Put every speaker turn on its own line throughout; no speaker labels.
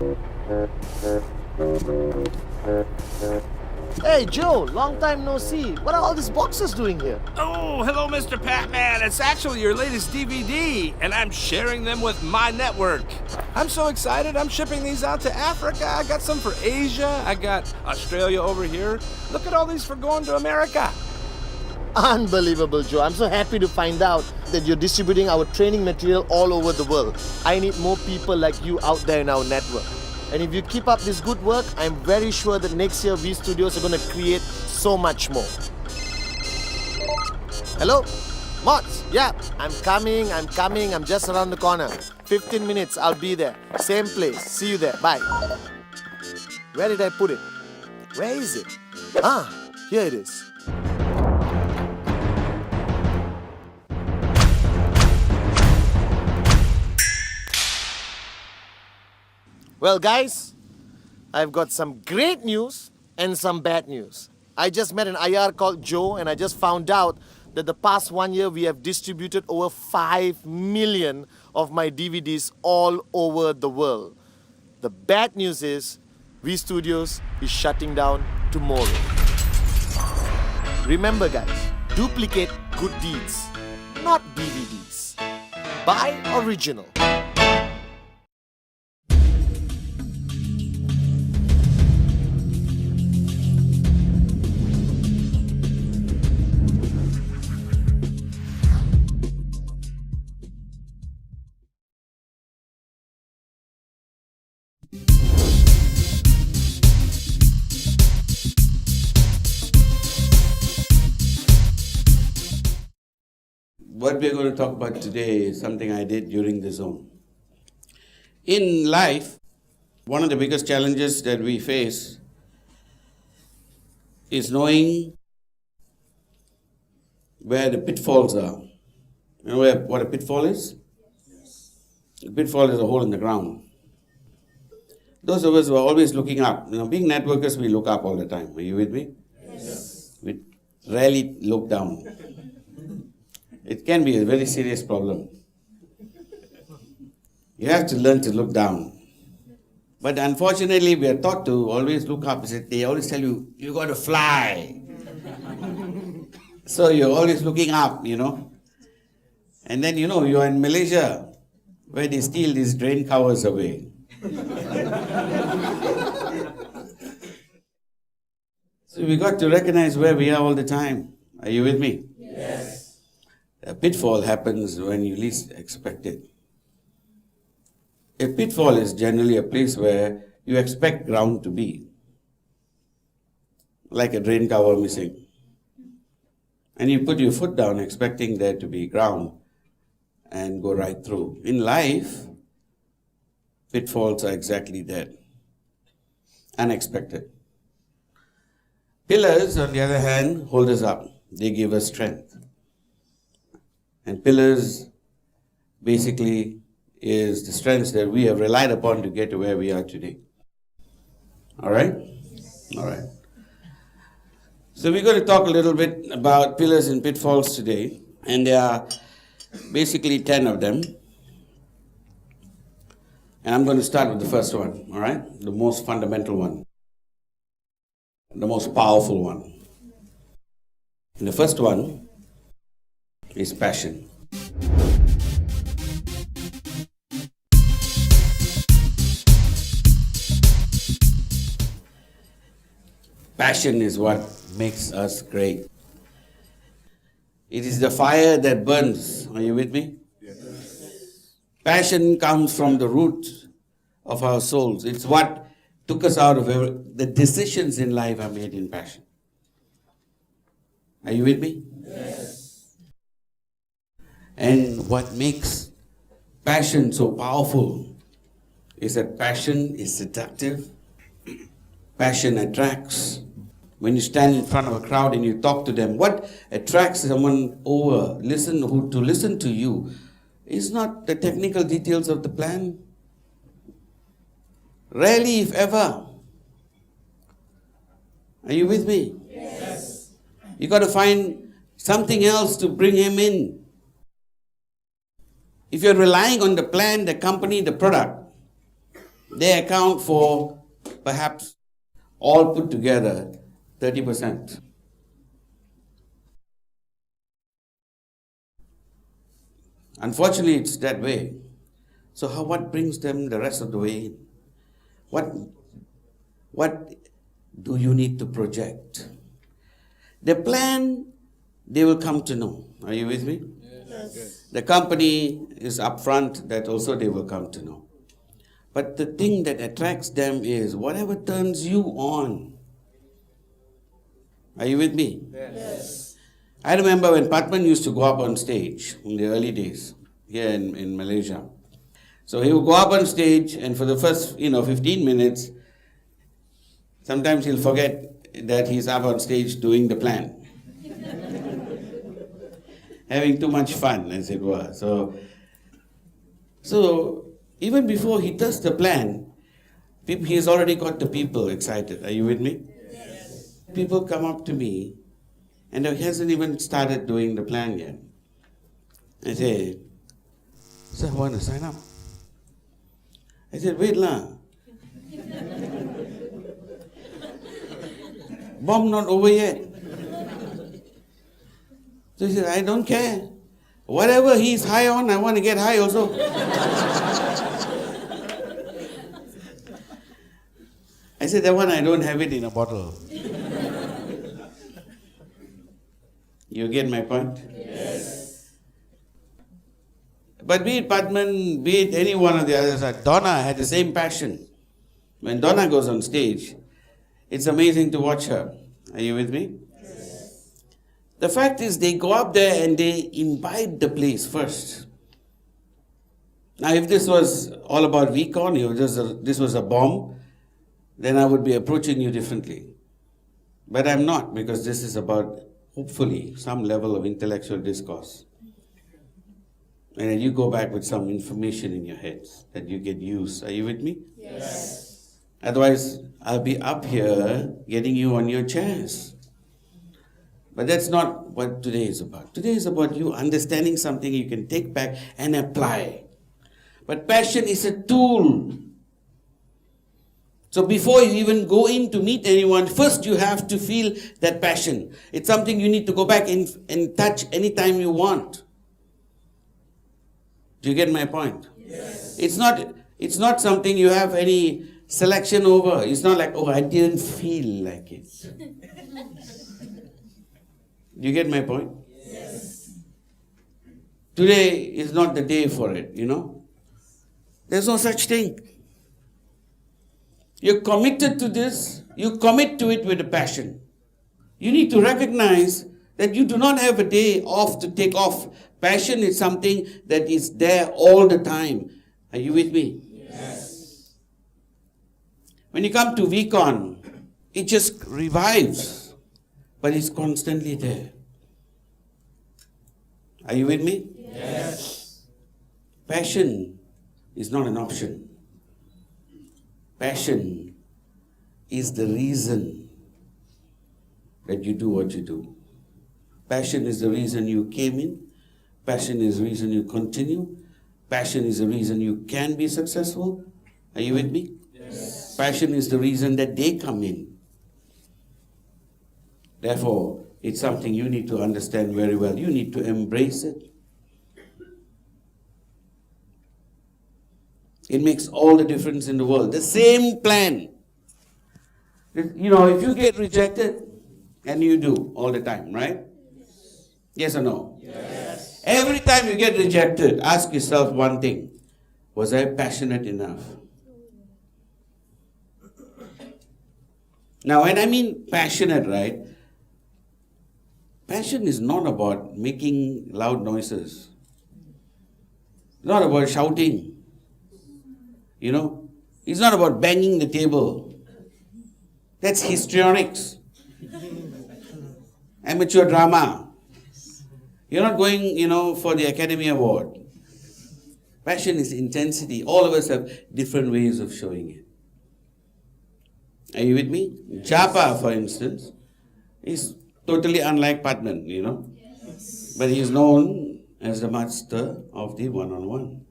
Hey Joe, long time no see. What are all these boxes doing here?
Oh, hello, Mr. Pac-Man. It's actually your latest DVD, and I'm sharing them with my network. I'm so excited. I'm shipping these out to Africa. I got some for Asia. I got Australia over here. Look at all these for going to America.
Unbelievable, Joe. I'm so happy to find out that you're distributing our training material all over the world. I need more people like you out there in our network. And if you keep up this good work, I'm very sure that next year V Studios are going to create so much more. Hello? Mods? Yeah, I'm coming. I'm just around the corner. 15 minutes, I'll be there. Same place. See you there. Bye. Where did I put it? Where is it? Ah, here it is. Well, guys, I've got some great news and some bad news. I just met an IR called Joe, and I just found out that the past 1 year we have distributed over 5 million of my DVDs all over the world. The bad news is V Studios is shutting down tomorrow. Remember, guys, duplicate good deeds, not DVDs. Buy original.
What we're going to talk about today is something I did during the zone. In life, one of the biggest challenges that we face is knowing where the pitfalls are. You know what a pitfall is? A pitfall is a hole in the ground. Those of us who are always looking up, being networkers, we look up all the time. Are you with me? Yes. We rarely look down. It can be a very serious problem. You have to learn to look down. But unfortunately, we are taught to always look up. They always tell you, you got to fly. So you're always looking up, And then, you're in Malaysia, where they steal these drain covers away. So we got to recognize where we are all the time. Are you with me?
Yes.
A pitfall happens when you least expect it. A pitfall is generally a place where you expect ground to be, like a drain cover missing. And you put your foot down expecting there to be ground and go right through. In life, pitfalls are exactly that, unexpected. Pillars, on the other hand, hold us up. They give us strength. And pillars basically is the strengths that we have relied upon to get to where we are today. All right? All right. So we're going to talk a little bit about pillars and pitfalls today. And there are basically 10 of them. And I'm going to start with the first one, all right? The most fundamental one. The most powerful one. And the first one is passion. Passion is what makes us great. It is the fire that burns. Are you with me? Yes. Passion comes from the root of our souls. It's what took us out of the decisions in life are made in passion. Are you with me? Yes. And what makes passion so powerful is that passion is seductive. Passion attracts. When you stand in front of a crowd and you talk to them, what attracts someone over, to listen to you, is not the technical details of the plan. Rarely, if ever. Are you with me? Yes. You got to find something else to bring him in. If you're relying on the plan, the company, the product, They account for perhaps all put together 30%. Unfortunately, it's that way. So what brings them the rest of the way in? What do you need to project? The plan, they will come to know. Are you with me? Yes. The company is upfront, that also they will come to know. But the thing that attracts them is whatever turns you on. Are you with me? Yes. I remember when Patman used to go up on stage in the early days here in Malaysia. So he would go up on stage, and for the first 15 minutes, sometimes he'll forget that he's up on stage doing the plan. Having too much fun, as it were. So even before he does the plan, he's already got the people excited. Are you with me? Yes. People come up to me, and he hasn't even started doing the plan yet. I say, "Sir, I want to sign up." I said, "Wait lah. Bomb not over yet." So he said, "I don't care. Whatever he's high on, I want to get high also." I said, "That one I don't have it in a bottle." You get my point? Yes. But be it Padman, be it any one of the others, Donna had the same passion. When Donna goes on stage, it's amazing to watch her. Are you with me? Yes. The fact is, they go up there and they imbibe the place first. Now, if this was all about VCon, this was a bomb, then I would be approaching you differently. But I'm not, because this is about, hopefully, some level of intellectual discourse. And then you go back with some information in your heads that you get used. Are you with me? Yes. Otherwise, I'll be up here getting you on your chairs. But that's not what today is about. Today is about you understanding something you can take back and apply. But passion is a tool. So before you even go in to meet anyone, first you have to feel that passion. It's something you need to go back and touch anytime you want. Do you get my point? Yes. It's not something you have any selection over. It's not like, I didn't feel like it. Do you get my point? Yes. Today is not the day for it, There's no such thing. You're committed to this. You commit to it with a passion. You need to recognize that you do not have a day off to take off. Passion is something that is there all the time. Are you with me? Yes. When you come to VCon, it just revives, but it's constantly there. Are you with me? Yes. Passion is not an option. Passion is the reason that you do what you do. Passion is the reason you came in. Passion is the reason you continue. Passion is the reason you can be successful. Are you with me? Yes. Passion is the reason that they come in. Therefore, it's something you need to understand very well. You need to embrace it. It makes all the difference in the world. The same plan. If you get rejected, and you do all the time, right? Yes or no? Yes. Every time you get rejected, ask yourself one thing. Was I passionate enough? Now, when I mean passionate, right? Passion is not about making loud noises. It's not about shouting. It's not about banging the table. That's histrionics. Amateur drama. You're not going, for the Academy Award. Passion is intensity. All of us have different ways of showing it. Are you with me? Japa, for instance, is totally unlike Padman, Yes. But he is known as the master of the one-on-one.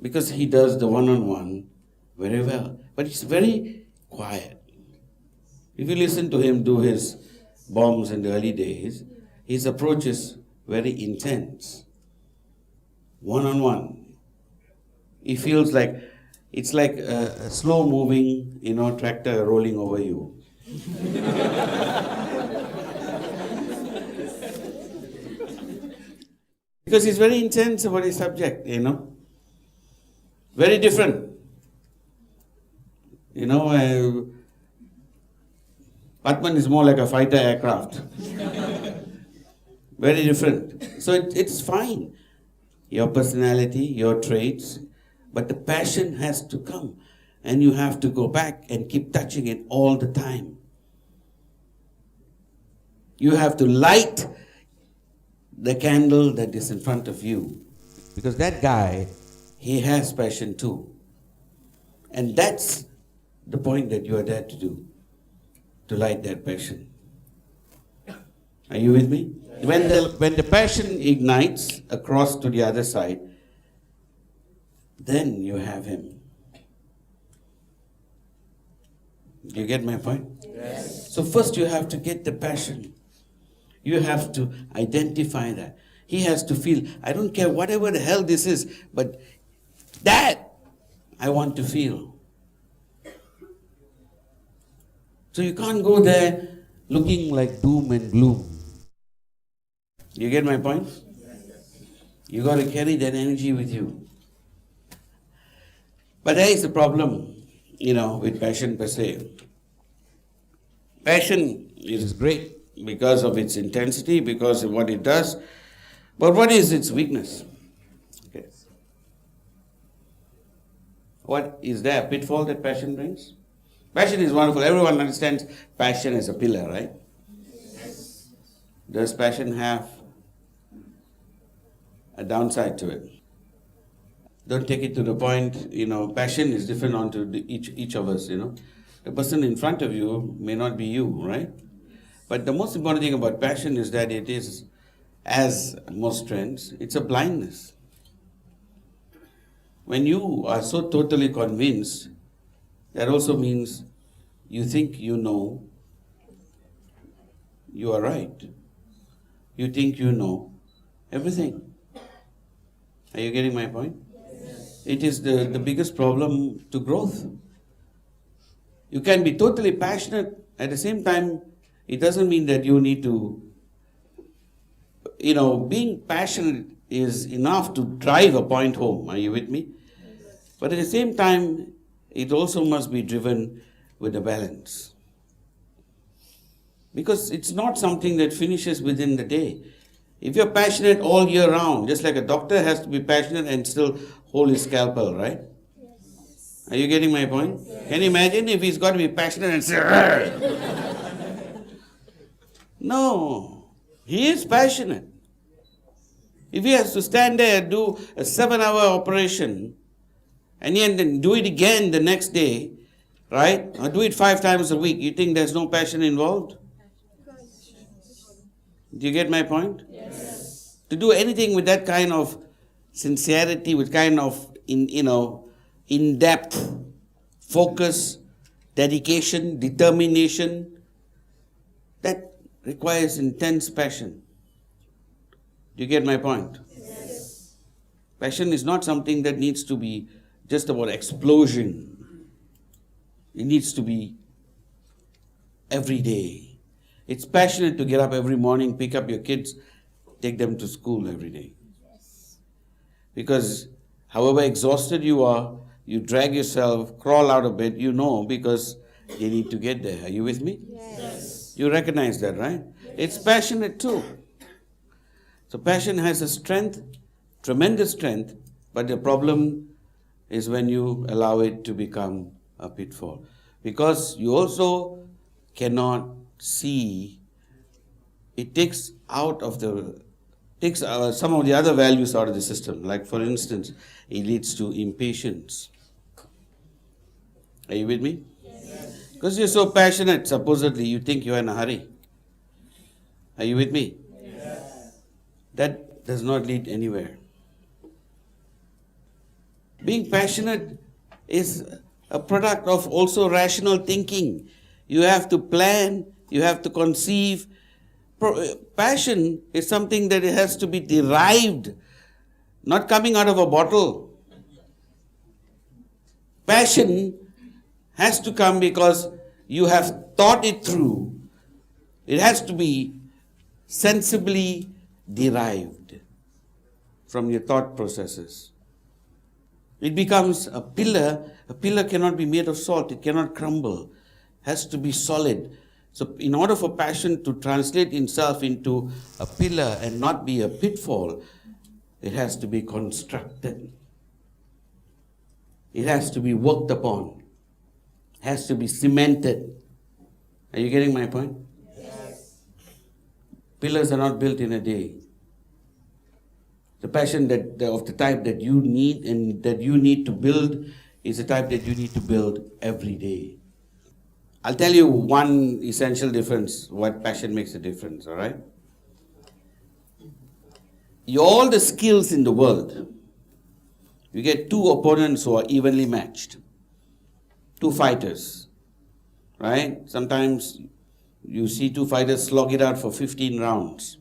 Because he does the one-on-one very well. But it's very quiet. If you listen to him do his bombs in the early days, his approach is very intense. One-on-one. He feels like it's like a slow-moving, tractor rolling over you. Because he's very intense about his subject, Very different. Atman is more like a fighter aircraft. Very different. So it's fine. Your personality, your traits, but the passion has to come. And you have to go back and keep touching it all the time. You have to light the candle that is in front of you. Because that guy, he has passion too. And that's the point that you are there to do. To light that passion. Are you with me? When the passion ignites across to the other side, then you have him. Do you get my point? Yes. So first you have to get the passion. You have to identify that. He has to feel, I don't care whatever the hell this is, but that I want to feel. So you can't go there looking like doom and gloom. You get my point? You got to carry that energy with you. But there is a problem, with passion per se. Passion is great because of its intensity, because of what it does. But what is its weakness? Okay. What is there a pitfall that passion brings? Passion is wonderful. Everyone understands passion is a pillar, right? Yes. Does passion have a downside to it? Don't take it to the point, passion is different onto each of us, The person in front of you may not be you, right? But the most important thing about passion is that it is, as most trends, it's a blindness. When you are so totally convinced, that also means you think you know you are right. You think you know everything. Are you getting my point? Yes. It is the biggest problem to growth. You can be totally passionate. At the same time, it doesn't mean that you need to, being passionate is enough to drive a point home. Are you with me? Yes. But at the same time, it also must be driven with a balance. Because it's not something that finishes within the day. If you're passionate all year round, just like a doctor has to be passionate and still hold his scalpel, right? Yes. Are you getting my point? Yes. Can you imagine if he's got to be passionate and say, No, he is passionate. If he has to stand there and do a 7-hour operation, and then do it again the next day, right? Or do it 5 times a week, you think there's no passion involved? Do you get my point? Yes. To do anything with that kind of sincerity, with kind of in-depth focus, dedication, determination, that requires intense passion. Do you get my point? Yes. Passion is not something that needs to be just about explosion. It needs to be every day. It's passionate to get up every morning, pick up your kids, take them to school every day. Yes. Because however exhausted you are, you drag yourself, crawl out of bed, because you need to get there. Are you with me? Yes. You recognize that, right? Yes. It's passionate too. So passion has a strength, tremendous strength, but the problem is when you allow it to become a pitfall. Because you also cannot see, it takes some of the other values out of the system. Like for instance, it leads to impatience. Are you with me? Yes. Because you're so passionate, supposedly you think you're in a hurry. Are you with me? Yes. That does not lead anywhere. Being passionate is a product of also rational thinking. You have to plan, you have to conceive. Passion is something that it has to be derived, not coming out of a bottle. Passion has to come because you have thought it through. It has to be sensibly derived from your thought processes. It becomes a pillar. A pillar cannot be made of salt. It cannot crumble. It has to be solid. So in order for passion to translate itself into a pillar and not be a pitfall, it has to be constructed. It has to be worked upon. It has to be cemented. Are you getting my point? Yes. Pillars are not built in a day. The passion of the type that you need and that you need to build is the type that you need to build every day. I'll tell you one essential difference, what passion makes a difference, all right? All the skills in the world, you get two opponents who are evenly matched. Two fighters, right? Sometimes you see two fighters slog it out for 15 rounds.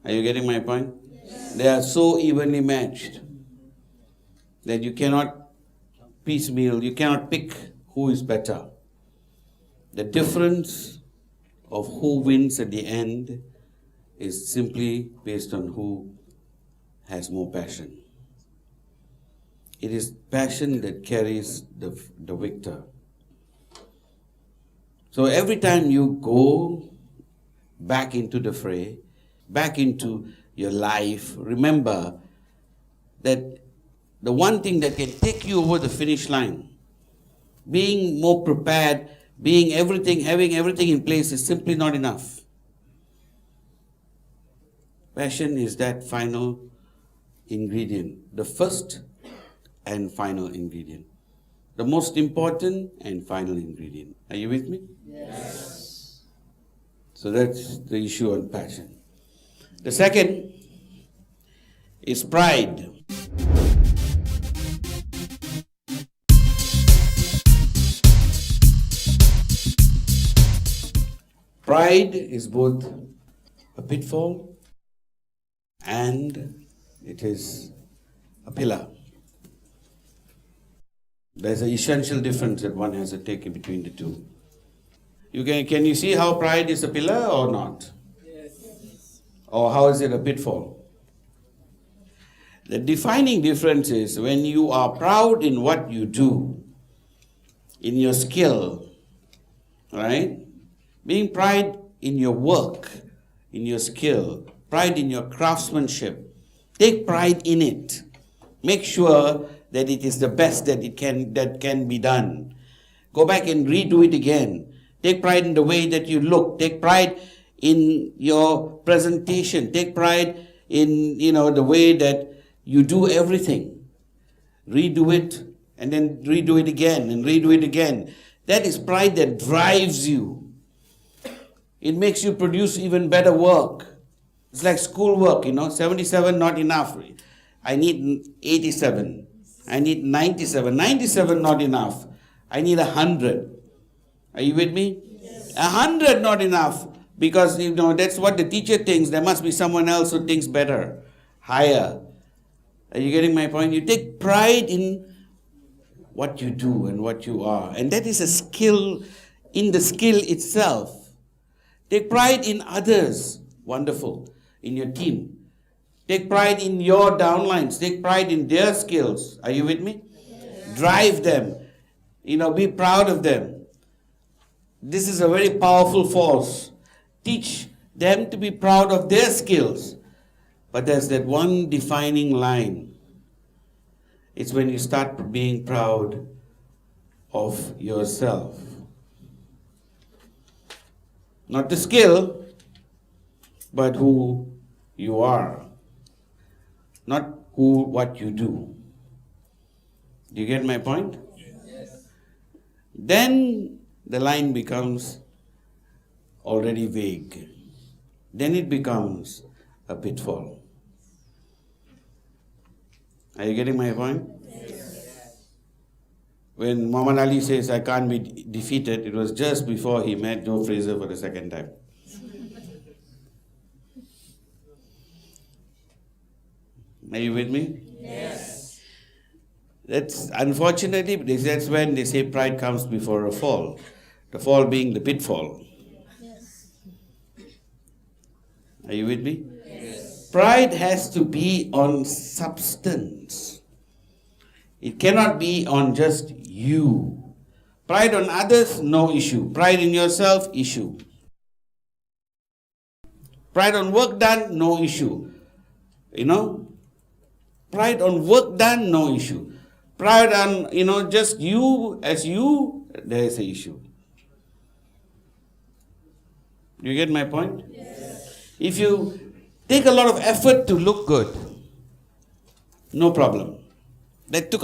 Are you getting my point? Yes. They are so evenly matched that you cannot piecemeal, you cannot pick who is better. The difference of who wins at the end is simply based on who has more passion. It is passion that carries the victor. So every time you go back into the fray, back into your life, remember that the one thing that can take you over the finish line, being more prepared, having everything in place is simply not enough. Passion is that final ingredient, the first and final ingredient. The most important and final ingredient. Are you with me? Yes. So that's the issue on passion. The second is pride. Pride is both a pitfall and it is a pillar. There's an essential difference that one has to take in between the two. Can you see how pride is a pillar or not? Yes. Or how is it a pitfall? The defining difference is when you are proud in what you do, in your skill, right? Being pride in your work, in your skill, pride in your craftsmanship. Take pride in it. Make sure that it is the best that can be done. Go back and redo it again. Take pride in the way that you look. Take pride in your presentation. Take pride in the way that you do everything. Redo it and then redo it again and redo it again. That is pride that drives you. It makes you produce even better work. It's like schoolwork, 77 not enough. I need 87. I need 97. 97 not enough. I need 100. Are you with me? Yes. 100 not enough because that's what the teacher thinks. There must be someone else who thinks better, higher. Are you getting my point? You take pride in what you do and what you are. And that is a skill in the skill itself. Take pride in others. Wonderful. In your team. Take pride in your downlines. Take pride in their skills. Are you with me? Yes. Drive them. Be proud of them. This is a very powerful force. Teach them to be proud of their skills. But there's that one defining line. It's when you start being proud of yourself. Not the skill, but who you are. Not what you do. Do you get my point? Yes. Then the line becomes already vague. Then it becomes a pitfall. Are you getting my point? Yes. When Muhammad Ali says, I can't be defeated, it was just before he met Joe Frazier for the second time. Are you with me?
Yes.
That's unfortunately, that's when they say pride comes before a fall. The fall being the pitfall.
Yes.
Are you with me?
Yes.
Pride has to be on substance. It cannot be on just you. Pride on others, no issue. Pride in yourself, issue. Pride on work done, no issue. Pride on work done, no issue. Pride on, just you as you, there is an issue. Do you get my point?
Yes.
If you take a lot of effort to look good, no problem. That took